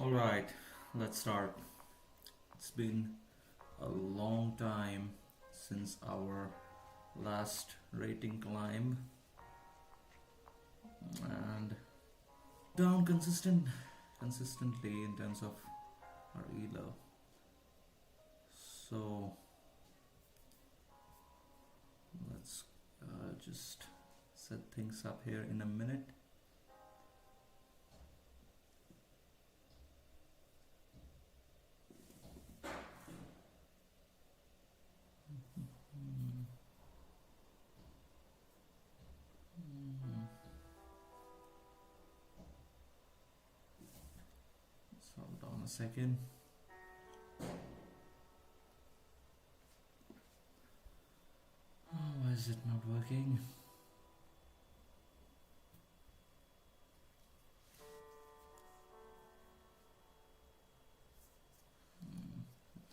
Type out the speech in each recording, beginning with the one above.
Alright, let's start. It's been a long time since our last rating climb and down consistently in terms of our elo. So let's just set things up here in a minute. So hold on a second. Oh, why is it not working?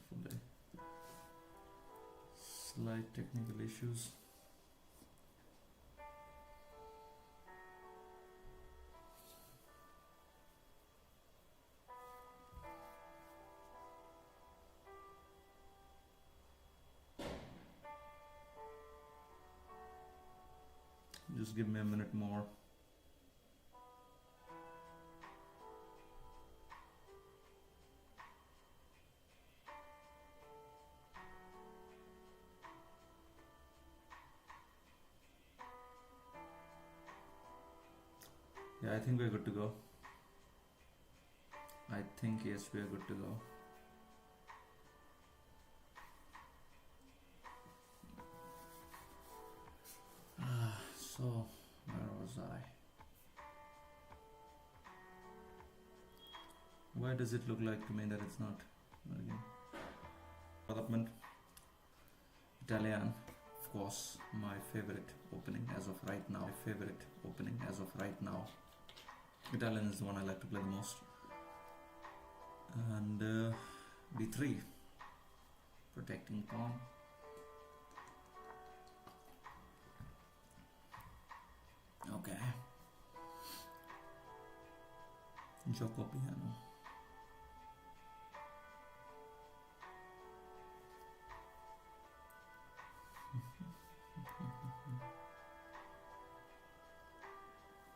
Hopefully. Slight technical issues. Just give me a minute more. Yeah, I think we're good to go. I think yes, we are good to go. So, where was I? Why does it look like to me that it's not working? Development. Italian, of course, my favorite opening as of right now. Italian is the one I like to play the most. And b3, protecting pawn. Okay. Gioco piano.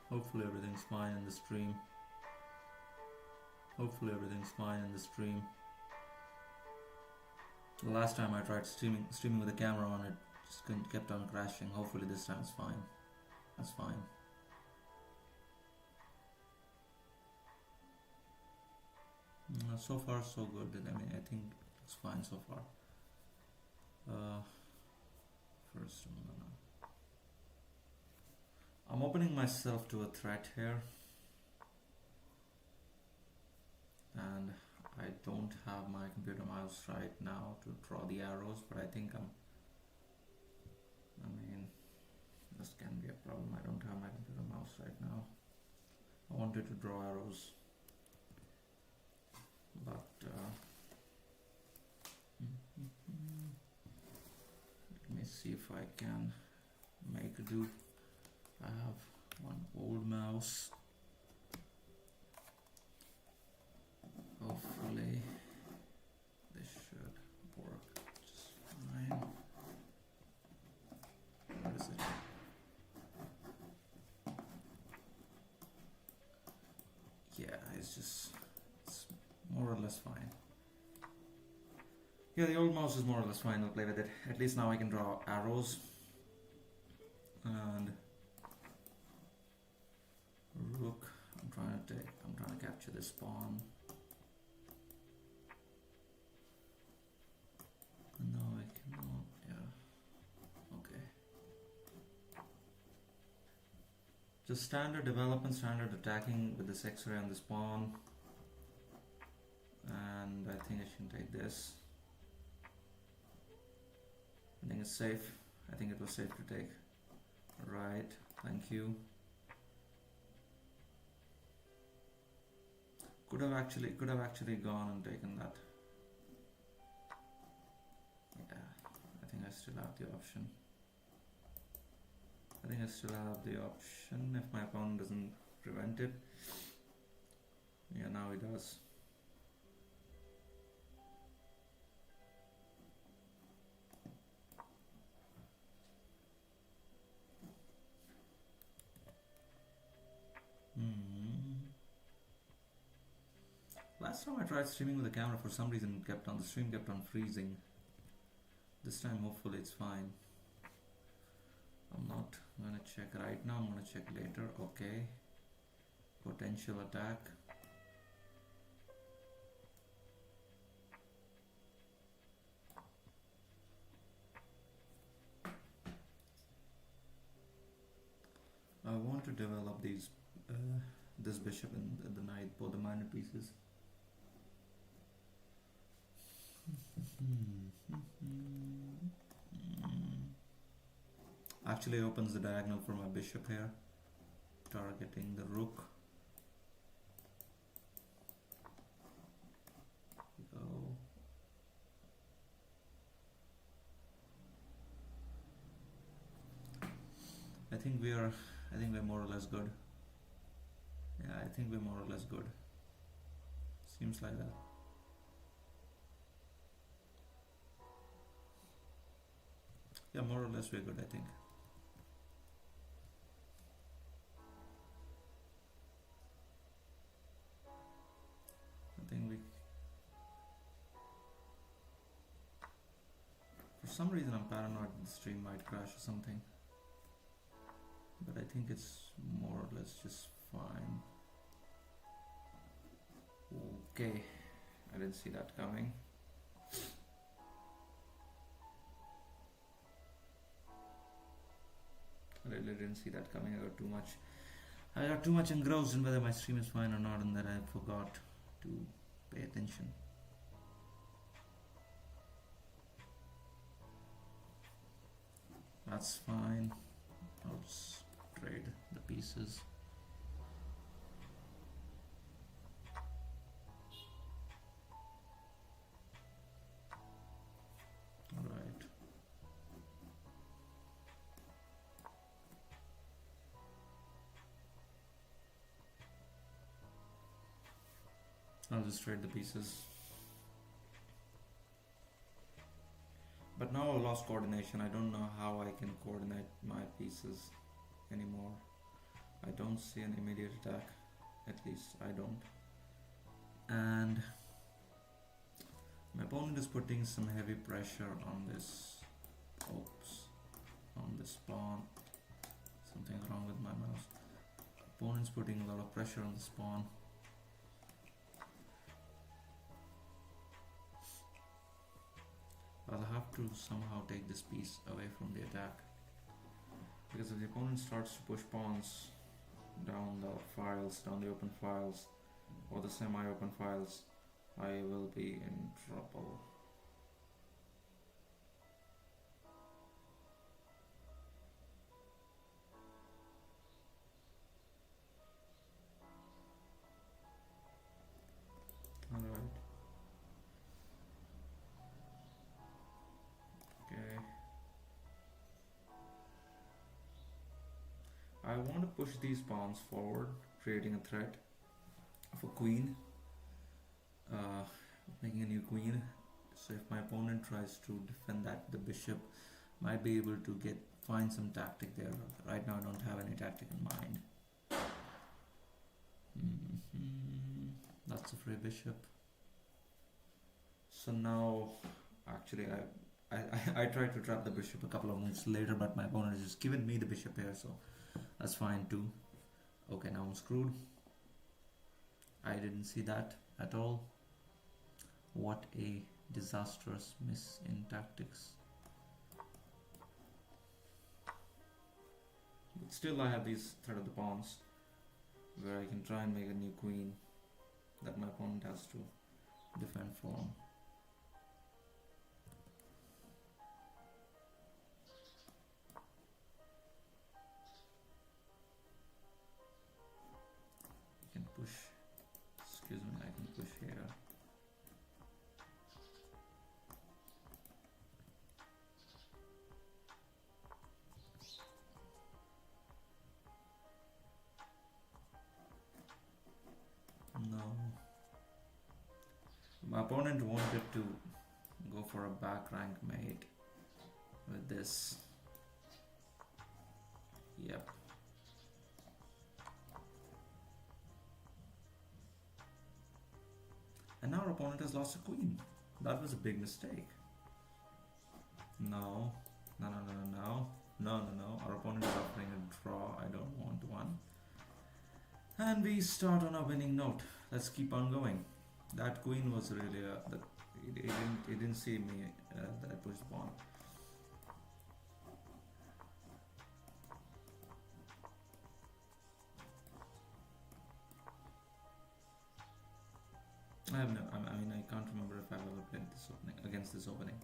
Hopefully everything's fine in the stream. The last time I tried streaming with the camera on, it just kept on crashing. Hopefully this time it's fine. That's fine. So far so good. I mean, I think it's fine so far. First I'm opening myself to a threat here, and I don't have my computer mouse right now to draw the arrows, but I think this can be a problem. I don't have my computer mouse right now. I wanted to draw arrows, but let me see if I can make do. I have one old mouse. Hopefully this should work just fine. Where is it? Yeah, it's more or less fine. Yeah, the old mouse is more or less fine. I'll play with it. At least now I can draw arrows. And rook. I'm trying to capture this pawn. No, I cannot. Yeah. Okay. Just standard development, standard attacking with this X-ray on this pawn. And I think I should take this. I think it's safe. I think it was safe to take. Right. Thank you. Could have actually gone and taken that. Yeah, I think I still have the option. if my opponent doesn't prevent it. Yeah, now he does. Last time I tried streaming with the camera, for some reason the stream kept on freezing. This time hopefully it's fine. I'm not gonna check right now, I'm gonna check later. Okay. Potential attack. I want to develop this bishop and the knight, both the minor pieces. Actually opens the diagonal for my bishop here, targeting the rook. Go. I think we're more or less good. Yeah, I think we're more or less good. Seems like that. Yeah, more or less we're good, I think. For some reason I'm paranoid the stream might crash or something. But I think it's more or less just fine. Okay, I didn't see that coming. I really didn't see that coming. I got too much engrossed in whether my stream is fine or not, and that I forgot to pay attention. That's fine. I'll just trade the pieces. Alright. I'll just trade the pieces. But now I lost coordination. I don't know how I can coordinate my pieces anymore. I don't see an immediate attack. At least I don't. And my opponent is putting some heavy pressure on this. Oops. On this pawn. Something wrong with my mouse. Opponent's putting a lot of pressure on this pawn. I'll have to somehow take this piece away from the attack, because if the opponent starts to push pawns down the files, down the open files or the semi-open files, I will be in trouble. Alright. I want to push these pawns forward, creating a threat of a queen, making a new queen. So if my opponent tries to defend that, the bishop might be able to find some tactic there. Right now I don't have any tactic in mind. That's a free bishop. So now, actually I tried to trap the bishop a couple of moves later, but my opponent has just given me the bishop here, so that's fine too. Okay, now I'm screwed. I didn't see that at all. What a disastrous miss in tactics. But still I have these threat of the pawns where I can try and make a new queen that my opponent has to defend from. Push, excuse me, I can push here. No. My opponent wanted to go for a back rank mate with this. Yep. And now our opponent has lost a queen. That was a big mistake. No. No, no, no, no, no. No, no, no. Our opponent is offering a draw. I don't want one. And we start on a winning note. Let's keep on going. That queen was really it didn't see me that I pushed the pawn. I mean, I can't remember if I've ever played this opening against this opening.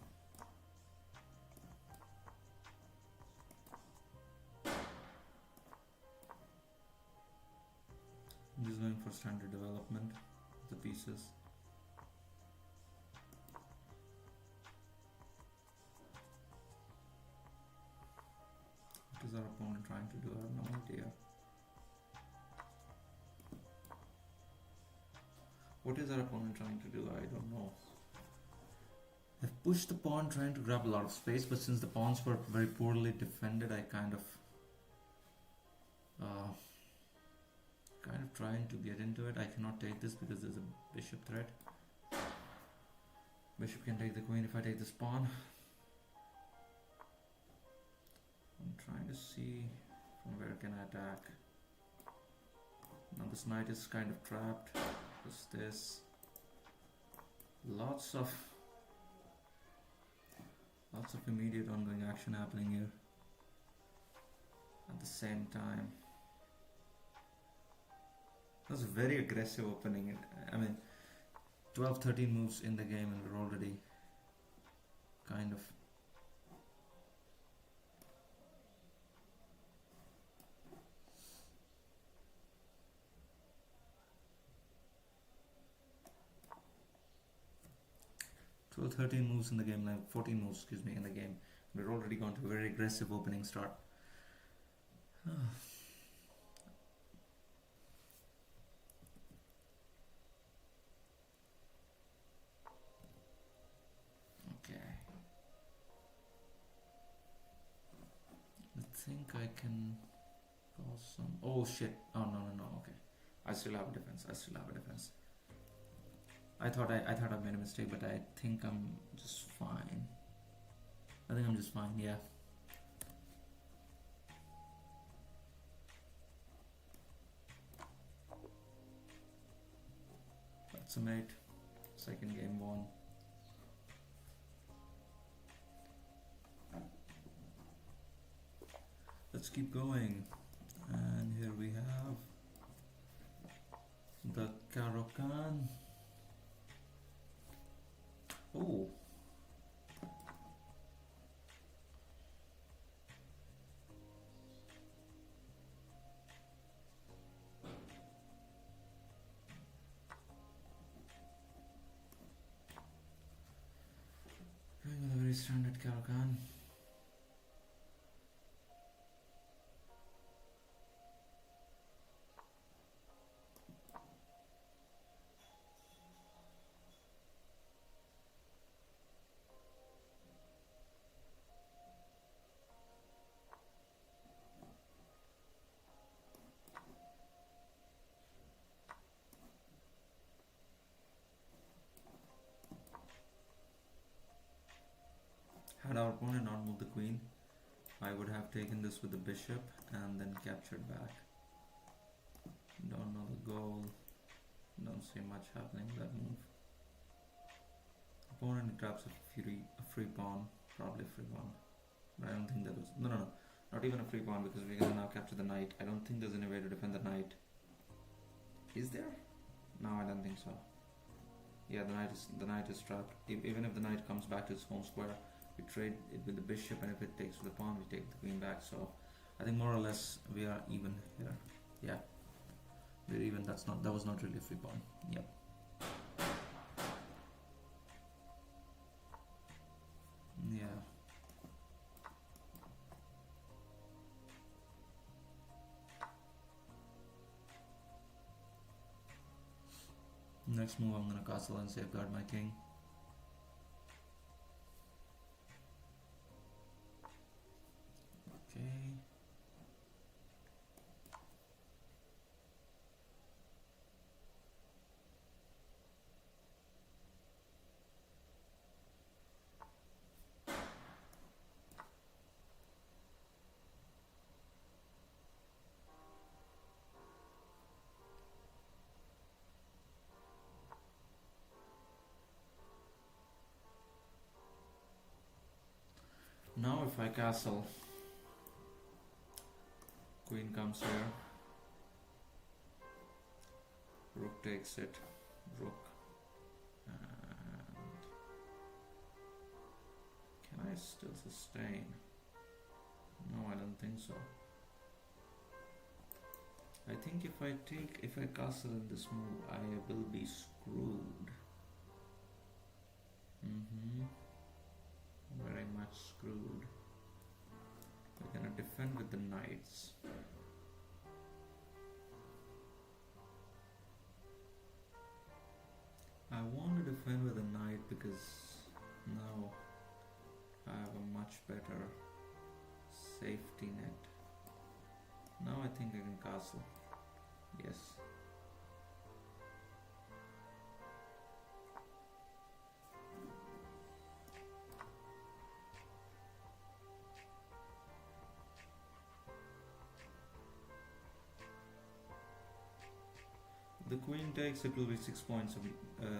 I'm just going for standard development of the pieces. What is our opponent trying to do? I have no idea. What is our opponent trying to do? I don't know. I've pushed the pawn trying to grab a lot of space, but since the pawns were very poorly defended, I kind of trying to get into it. I cannot take this because there's a bishop threat. Bishop can take the queen if I take this pawn. I'm trying to see from where can I attack. Now this knight is kind of trapped. Just this. Lots of immediate ongoing action happening here at the same time. That was a very aggressive opening. I mean, 12-13 moves in the game and we're already kind of So 13 moves in the game, like 14 moves, excuse me, in the game. We're already gone to a very aggressive opening start. Okay. I think I can cause some. Oh shit! Oh no no no! Okay, I still have a defense. I thought I made a mistake, but I think I'm just fine. I think I'm just fine, yeah. That's a mate. Second game won. Let's keep going. And here we have the Caro-Kann. Oh. Going with a very standard Caro-Kann. Had our opponent not moved the queen, I would have taken this with the bishop and then captured back. Don't know the goal. Don't see much happening with that move. Opponent grabs a free pawn, probably a free pawn. But I don't think that was no, not even a free pawn because we're gonna now capture the knight. I don't think there's any way to defend the knight. Is there? No, I don't think so. Yeah, the knight is trapped. Even if the knight comes back to its home square, we trade it with the bishop, and if it takes with the pawn, we take the queen back. So I think more or less we are even here. Yeah, we're even. That was not really a free pawn. Yep. Yeah. Next move, I'm gonna castle and safeguard my king. Okay. Now if I castle, queen comes here, rook takes it, rook, and can I still sustain? No, I don't think so. I think if I castle in this move, I will be screwed. Very much screwed. We're gonna defend with the knights. I want to defend with a knight because now I have a much better safety net. Now I think I can castle. Yes. The queen takes, it will be 6 points of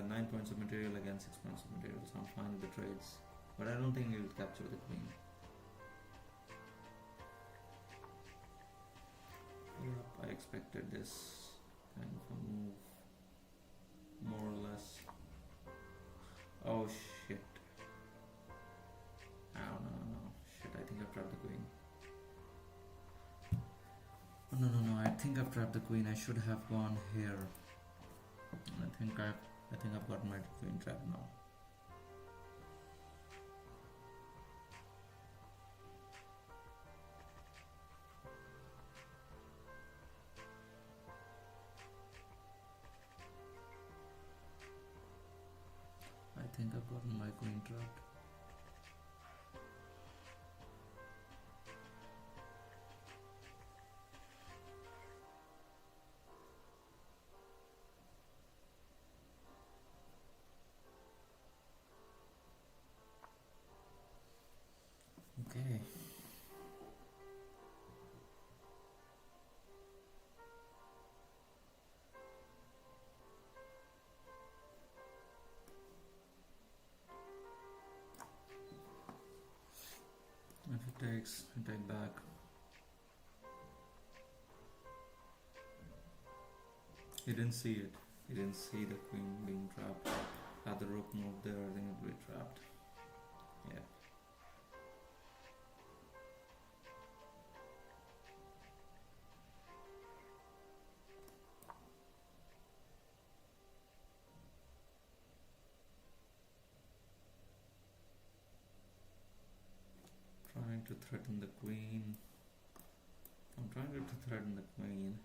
9 points of material against 6 points of material, so I'm fine with the trades. But I don't think he will capture the queen. Yep, I expected this kind of a move, more or less. Oh shit. Oh no. Shit, I think I've trapped the queen. Oh, no, I think I've trapped the queen. I should have gone here. I think I've got my queen trapped now. I think I've gotten my queen trapped. Okay. If it takes, I take back. He didn't see it. He didn't see the queen being trapped. Had the rook moved there, I think it would be trapped. Yeah. Trying to threaten the queen. I'm trying to threaten the queen.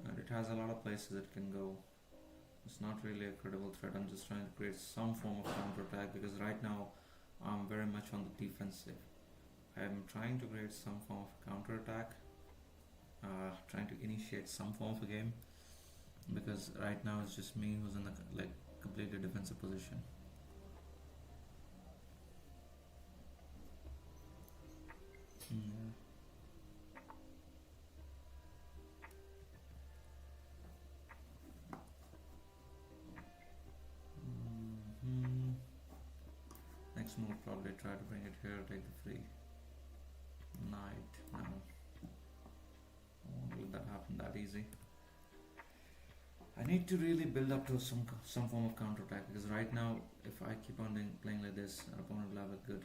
And it has a lot of places it can go. It's not really a credible threat. I'm just trying to create some form of counterattack because right now I'm very much on the defensive. I'm trying to create some form of counterattack. Trying to initiate some form of a game. Because right now it's just me who's in a completely defensive position. Yeah. Next move, probably try to bring it here, take the free knight. No, I won't let that happen that easy. I need to really build up to some form of counterattack because right now, if I keep on playing like this, our opponent will have a good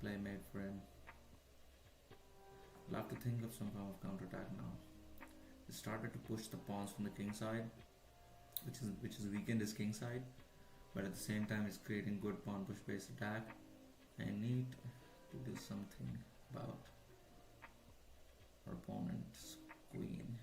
play made for him. I'll have to think of some form of counterattack now. He started to push the pawns from the king side, which is weakened his king side, but at the same time it's creating good pawn push based attack. I need to do something about our opponent's queen.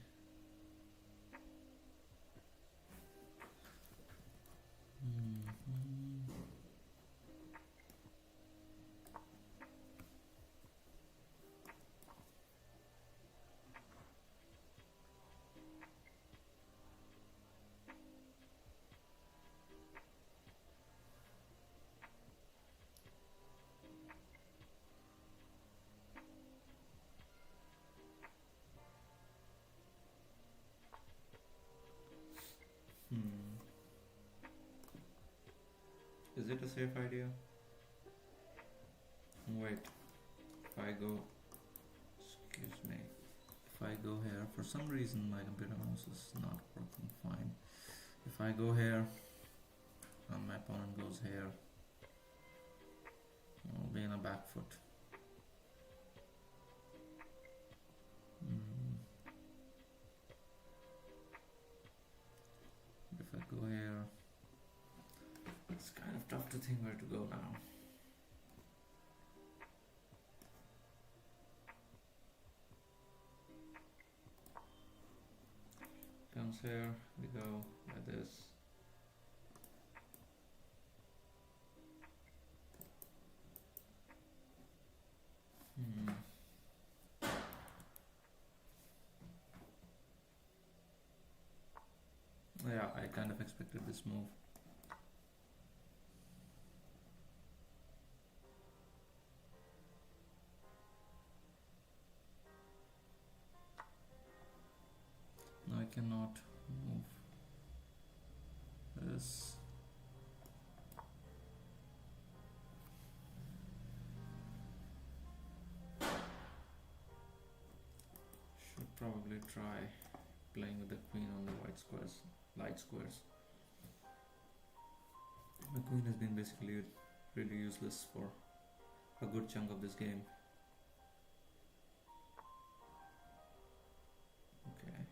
Is it a safe idea? Wait, if I go, excuse me, if I go here, for some reason my computer mouse is not working fine. If I go here and my opponent goes here, I'll be in a back foot. If I go here, it's kind of tough to think where to go now. Comes here, we go like this. Yeah, I kind of expected this move. No, I cannot move this. Should probably try playing with the queen on the white squares, light squares. The queen has been basically really useless for a good chunk of this game. Okay.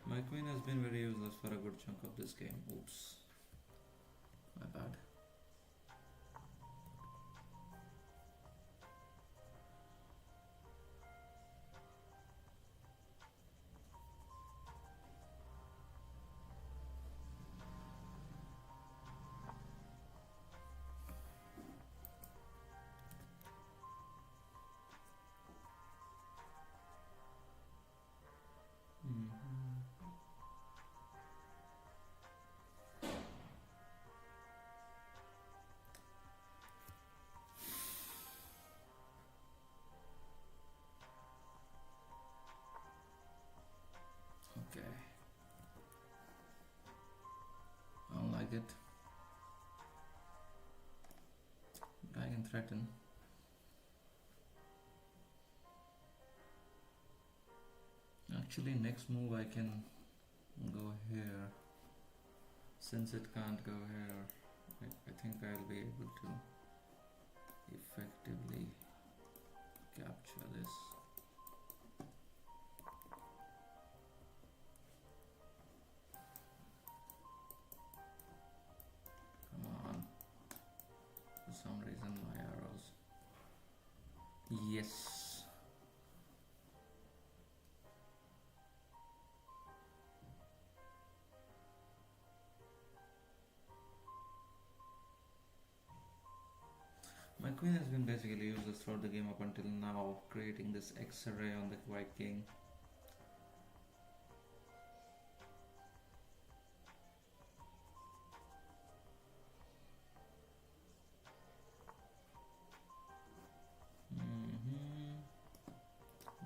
My queen has been very useless for a good chunk of this game. Oops. My bad. Okay. I don't like it. But I can threaten. Actually, next move I can go here. Since it can't go here, I think I'll be able to effectively capture this. Come on. For some reason my arrows. Yes. My queen has been basically useless throughout the game up until now, creating this X-ray on the white king.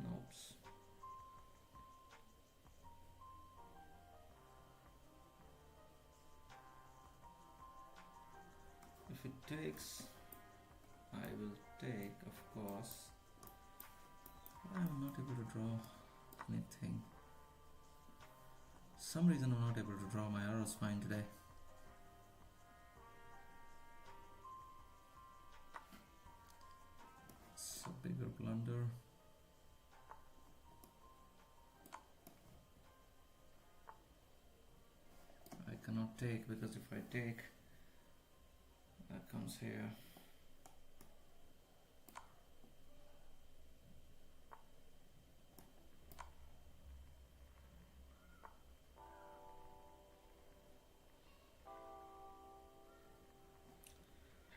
Nope. If it takes, I will take, of course. I'm not able to draw anything. Some reason I'm not able to draw my arrows fine today. It's a bigger blunder. I cannot take, because if I take, that comes here.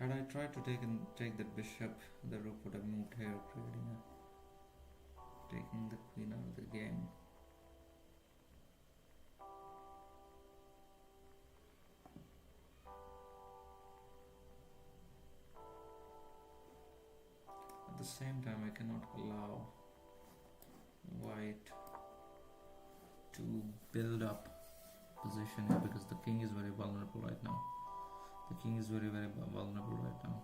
Had I tried to take that bishop, the rook would have moved here, taking the queen out of the game. At the same time, I cannot allow white to build up position here because the king is very vulnerable right now. The king is very vulnerable right now.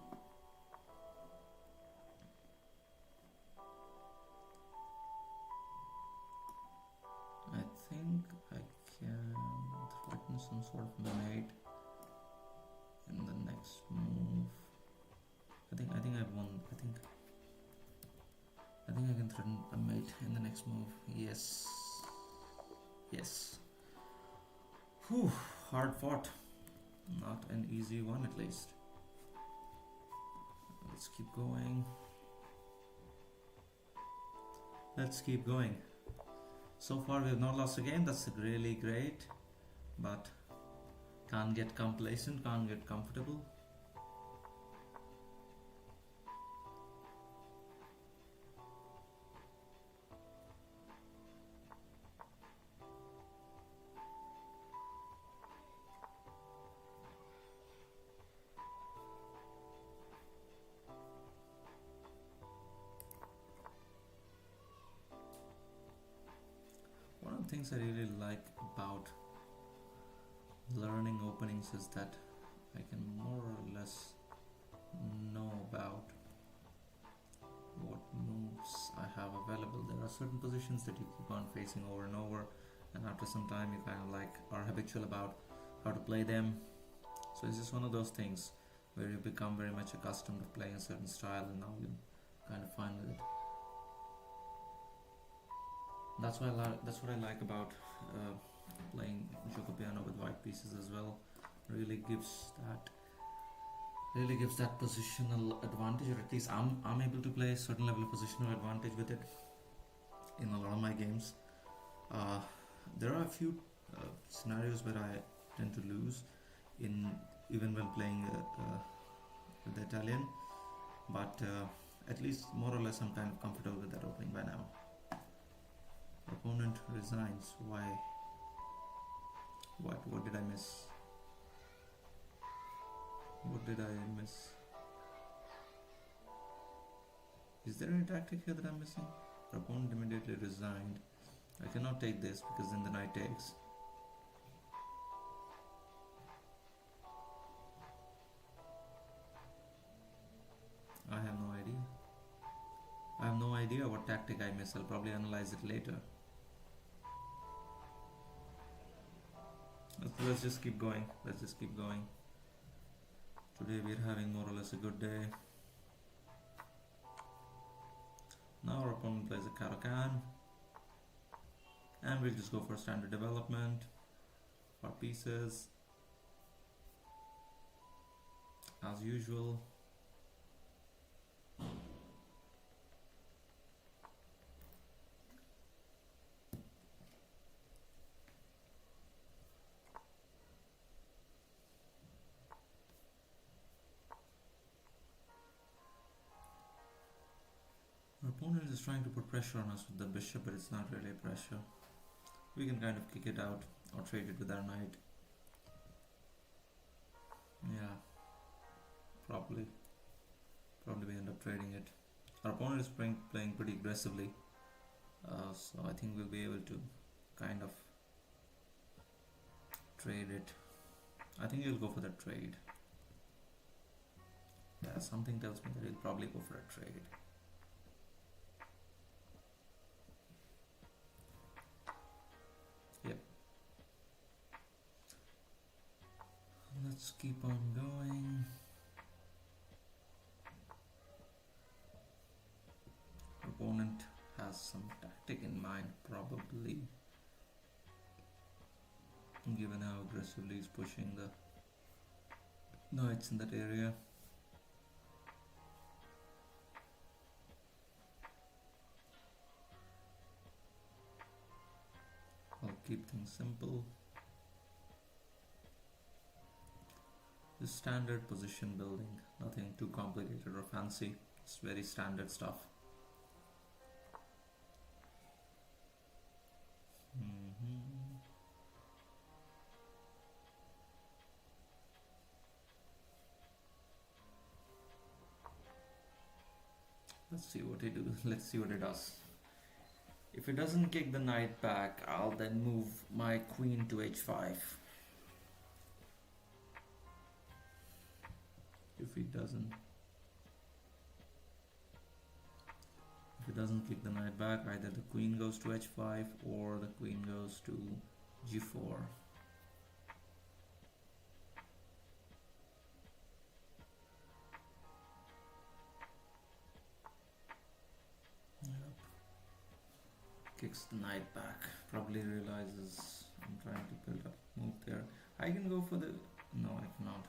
I think I can threaten some sort of mate in the next move. I think I've won. I think I can threaten a mate in the next move. Yes. Yes. Whew, hard fought. Not an easy one at least. Let's keep going. Let's keep going. So far we have not lost a game. That's really great. But can't get complacent, can't get comfortable. One of the things I really like about learning openings is that I can more or less know about what moves I have available. There are certain positions that you keep on facing over and over, and after some time you kind of like are habitual about how to play them. So it's just one of those things where you become very much accustomed to playing a certain style, and now you kind of fine with it. That's what I like about playing Gioco Piano with white pieces as well. Really gives that positional advantage, or at least I'm able to play a certain level of positional advantage with it in a lot of my games. There are a few scenarios where I tend to lose even when playing with the Italian, but at least more or less I'm kind of comfortable with that opening by now. Opponent resigns. Why? What did I miss? What did I miss? Is there any tactic here that I'm missing? Opponent immediately resigned. I cannot take this because then the knight takes. I have no idea. I have no idea what tactic I miss. I'll probably analyze it later. Let's just keep going. Today we're having more or less a good day. Now our opponent plays a Caro-Kann, and we'll just go for standard development for pieces as usual. Our opponent is trying to put pressure on us with the bishop, but it's not really pressure. We can kind of kick it out or trade it with our knight. Yeah, probably we end up trading it. Our opponent is playing pretty aggressively, so I think we'll be able to kind of trade it. I think he'll go for the trade. Yeah, something tells me that he'll probably go for a trade. Yep. Let's keep on going. Opponent has some tactic in mind, probably, given how aggressively he's pushing the knights in that area. I'll keep things simple. Just standard position building, nothing too complicated or fancy. It's very standard stuff. hmm Let's see what it do. Let's see what it does. If it doesn't kick the knight back, I'll then move my queen to h5. If it doesn't, kick the knight back, either the queen goes to h5 or the queen goes to g4. Yep. Kicks the knight back. Probably realizes I'm trying to build up move there. I can go for the... No, I cannot.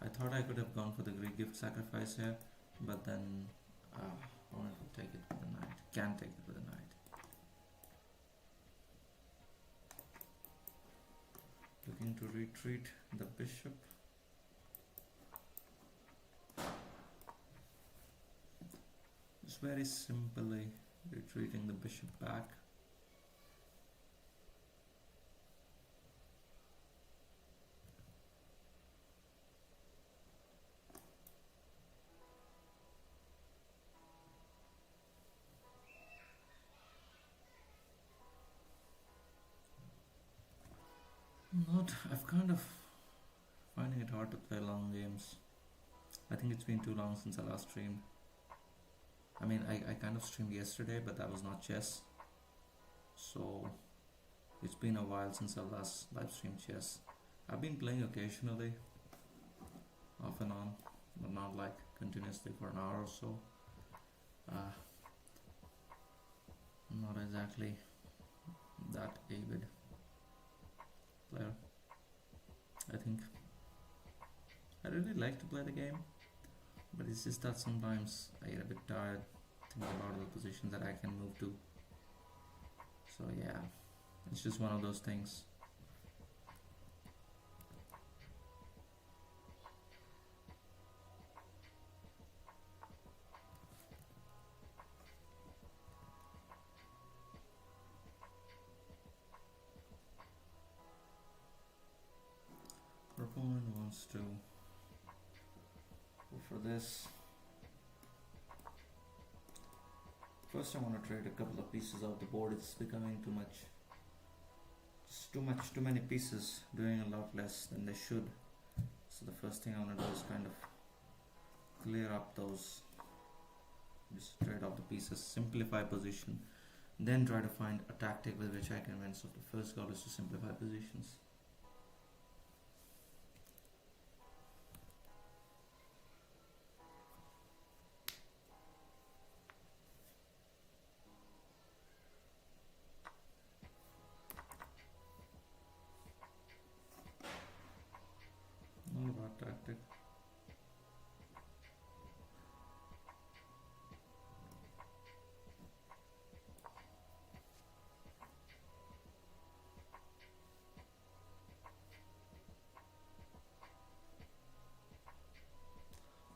I thought I could have gone for the Greek gift sacrifice here, but then I wanted to take it with the knight. Can take it with the knight. Looking to retreat the bishop. Just very simply retreating the bishop back. I've kind of finding it hard to play long games. I think it's been too long since I last streamed. I mean, I kind of streamed yesterday, but that was not chess. So it's been a while since I last live streamed chess. I've been playing occasionally, off and on, but not like continuously for an hour or so. I'm not exactly that avid player. I think I really like to play the game, but it's just that sometimes I get a bit tired thinking about the positions that I can move to. So yeah, it's just one of those things. Our opponent wants to go for this. First I want to trade a couple of pieces off the board. It's becoming too much. Just too many pieces, doing a lot less than they should. So the first thing I want to do is kind of clear up those, just trade off the pieces, simplify position, then try to find a tactic with which I can win. So the first goal is to simplify positions. Not about tactic.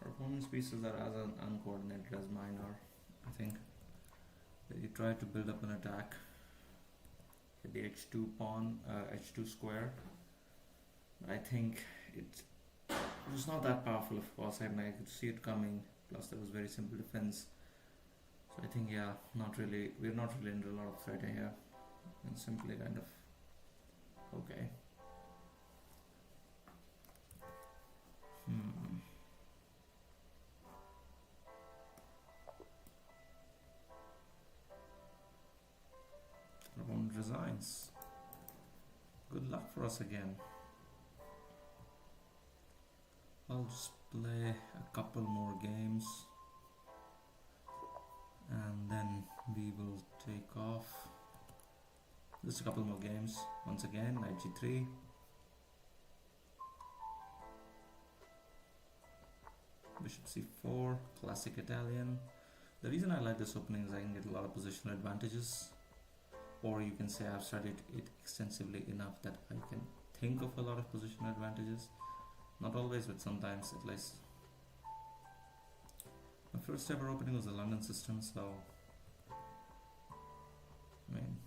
Our opponent's pieces are as uncoordinated as mine are. I think they try to build up an attack with the h2 pawn, h2 square. I think it was not that powerful, of course. I mean, I could see it coming. Plus, there was very simple defense. So I think, yeah, we're not really under a lot of threat here, and simply kind of okay. Our opponent resigns. Good luck for us again. I'll just play a couple more games and then we will take off. Just a couple more games. Once again, knight g3. Bishop c4, classic Italian. The reason I like this opening is I can get a lot of positional advantages, or you can say I've studied it extensively enough that I can think of a lot of positional advantages. Not always, but sometimes at least. My first ever opening was the London System, so I mean,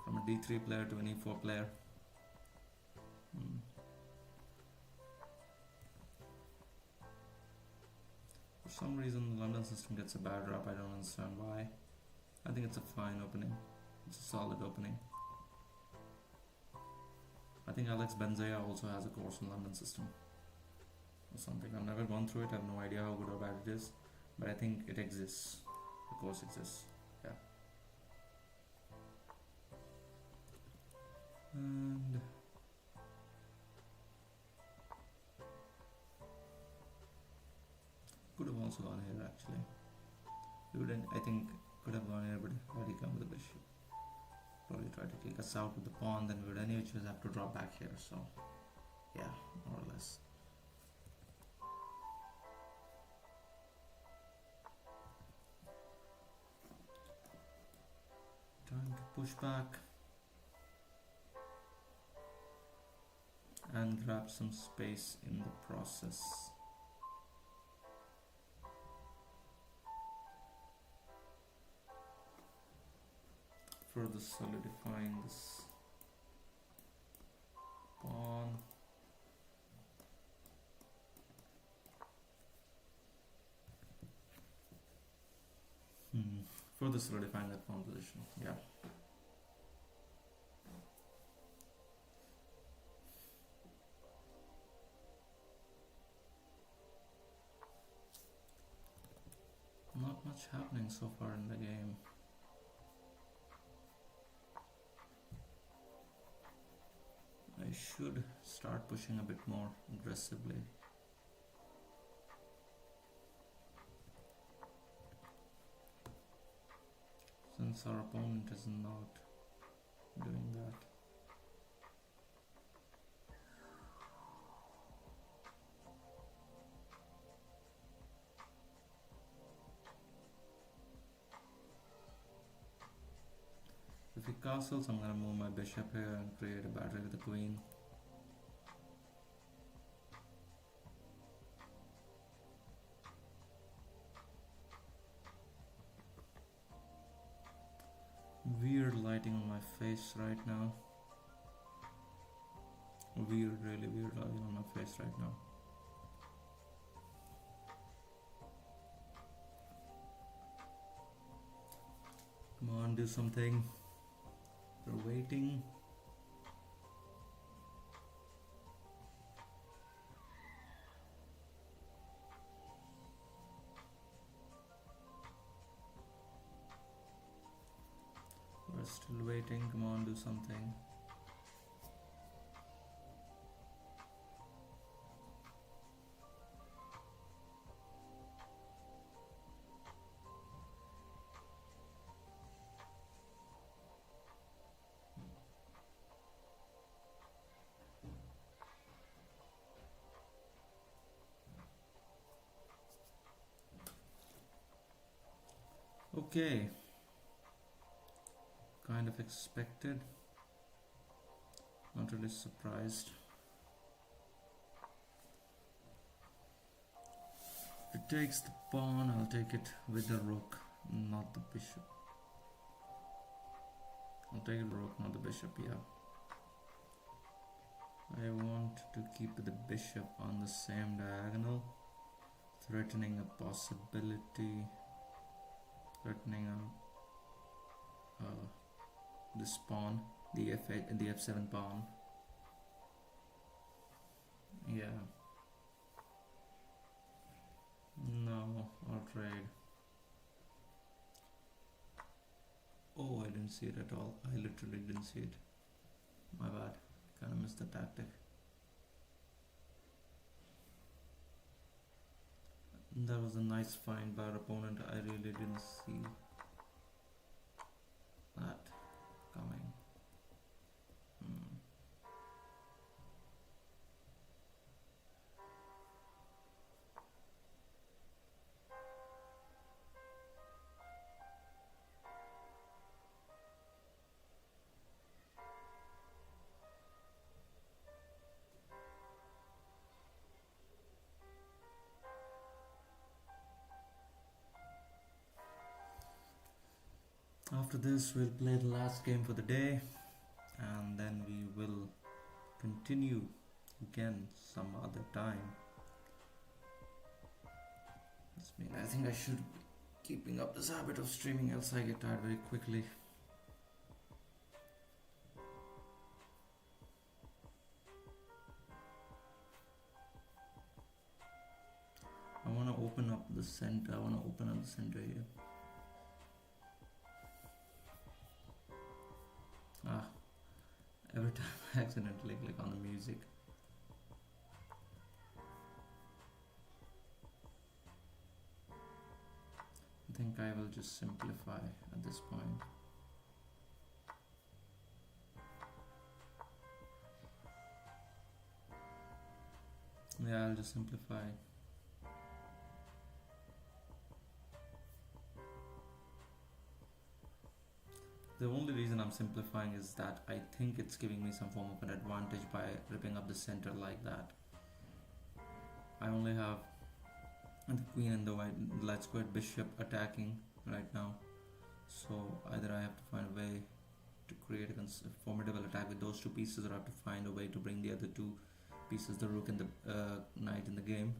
from a D3 player to an E4 player. For some reason, the London System gets a bad rap. I don't understand why. I think it's a fine opening. It's a solid opening. I think Alex Benzea also has a course in London System or something. I've never gone through it. I have no idea how good or bad it is, but I think it exists. The course exists. Yeah. And could have also gone here actually. I think could have gone here, but had he come with the bishop, probably try to take us out with the pawn, then we would anyways have to draw back here. So yeah, more or less. Trying to push back and grab some space in the process. Further solidifying this pawn. Further solidifying that pawn position. Yeah. Not much happening so far in the game. I should start pushing a bit more aggressively. Since our opponent is not doing that. If he castles, I'm gonna move my bishop here and create a battery with the queen. Weird lighting on my face right now. Weird, really weird lighting on my face right now. Come on, do something. We're waiting. We're still waiting. Come on, do something. Okay. Kind of expected. Not really surprised. If it takes the pawn, I'll take it with the rook, not the bishop. I'll take the rook, not the bishop, yeah. I want to keep the bishop on the same diagonal, threatening a possibility, threatening this pawn, the f8, the f7 pawn. Yeah. No, I'll trade. Oh, I didn't see it at all. I literally didn't see it. My bad. Kinda missed the tactic. That was a nice find by our opponent. I really didn't see that coming. after this, we'll play the last game for the day, and then we will continue again some other time. I think I should be keeping up this habit of streaming, else I get tired very quickly. I want to open up the center. Here. Ah, every time I accidentally click on the music. I think I will just simplify at this point. Yeah, I'll just simplify. The only reason I'm simplifying is that I think it's giving me some form of an advantage by ripping up the center like that. I only have the queen and the white light squared bishop attacking right now, so either I have to find a way to create a formidable attack with those two pieces, or I have to find a way to bring the other two pieces, the rook and the knight, in the game.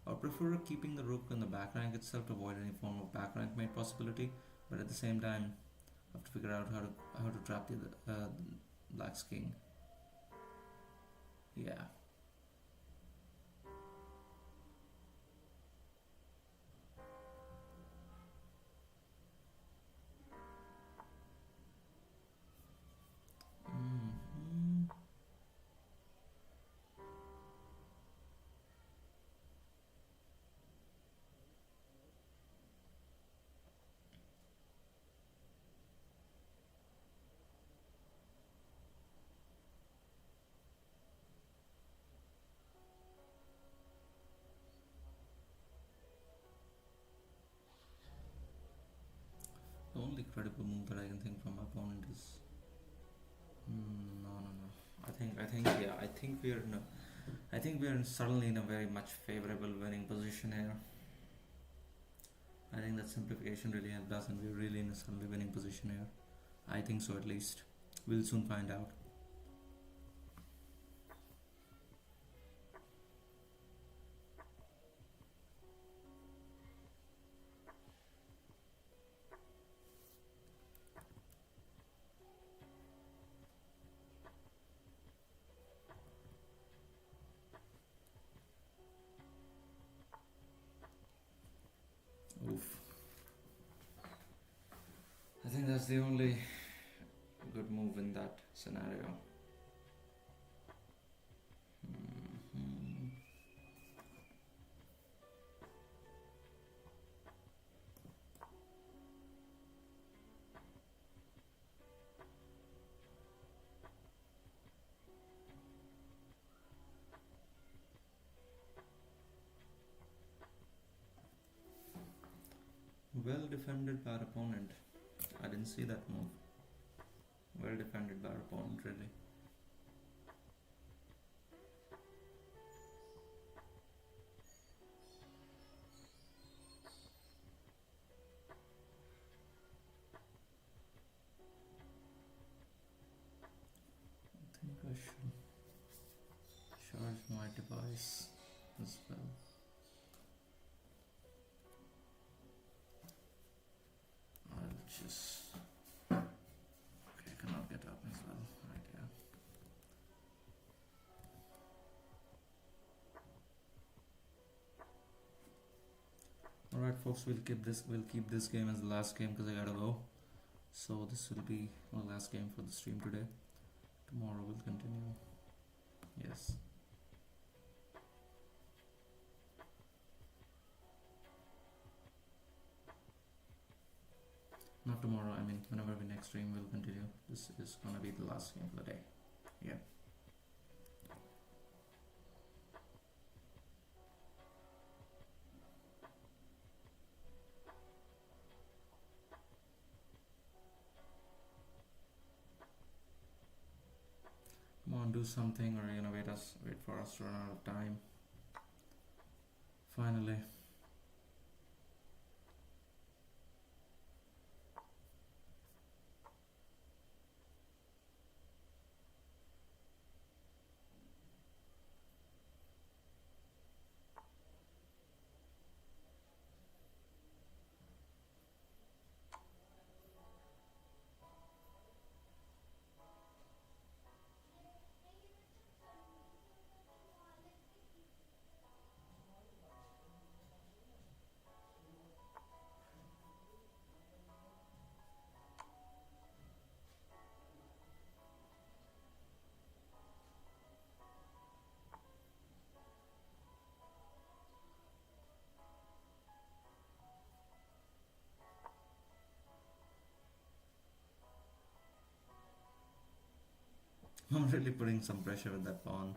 I would prefer keeping the rook in the back rank itself to avoid any form of back rank mate possibility, but at the same time I have to figure out how to trap the black's king. Yeah. The only credible move that I can think from my opponent is no. I think we are suddenly in a very much favorable winning position here. I think that simplification really helped us, and we're really in a suddenly winning position here. I think so, at least. We'll soon find out. Oof. I think that's the only good move in that scenario. Well defended by our opponent. I didn't see that move. Well defended by our opponent, really. I think I should charge my device as well. I'll just... Okay, I cannot get up as well. Right, yeah. Alright folks, we'll keep this game as the last game because I gotta go. So this will be the last game for the stream today. Tomorrow we'll continue. Yes. Not tomorrow, I mean whenever we next stream we'll continue. This is gonna be the last game for the day. Yeah. Come on, do something, or you're gonna wait for us to run out of time. Finally. I'm really putting some pressure with that pawn.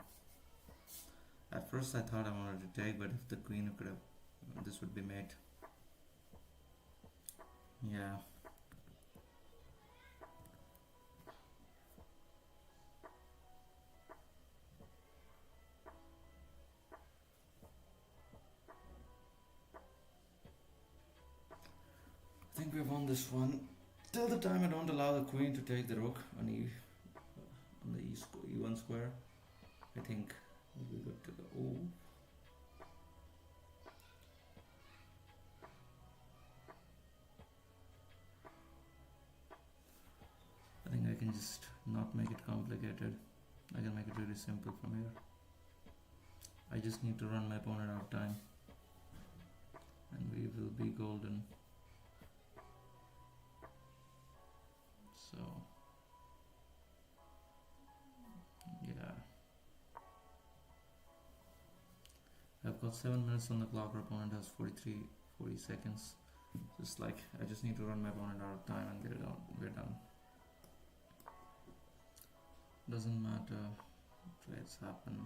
At first I thought I wanted to take, but if the queen could have, this would be mate. Yeah. I think we won this one. Till the time I don't allow the queen to take the rook on on the e1 square, I think we'll be good to go. Ooh. I think I can just not make it complicated. I can make it really simple from here. I just need to run my opponent out of time, and we will be golden. So yeah, I've got 7 minutes on the clock. Our opponent has 40 seconds. Just like I just need to run my opponent out of time and get it out. We're done. Doesn't matter. Trades happen.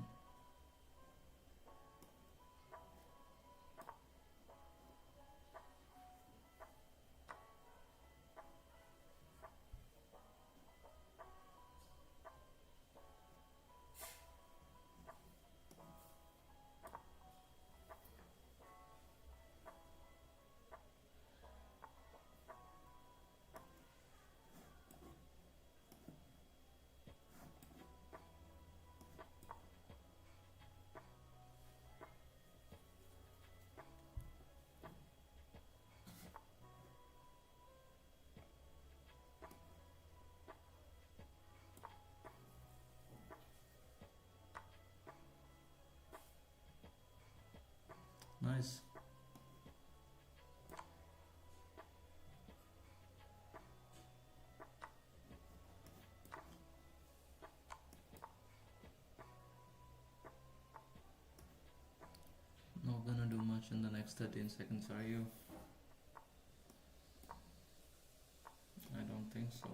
Nice. Not gonna do much in the next 13 seconds, are you? I don't think so.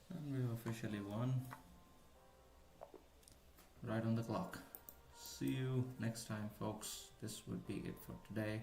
And we've officially won. Right on the clock. See you next time, folks. This would be it for today.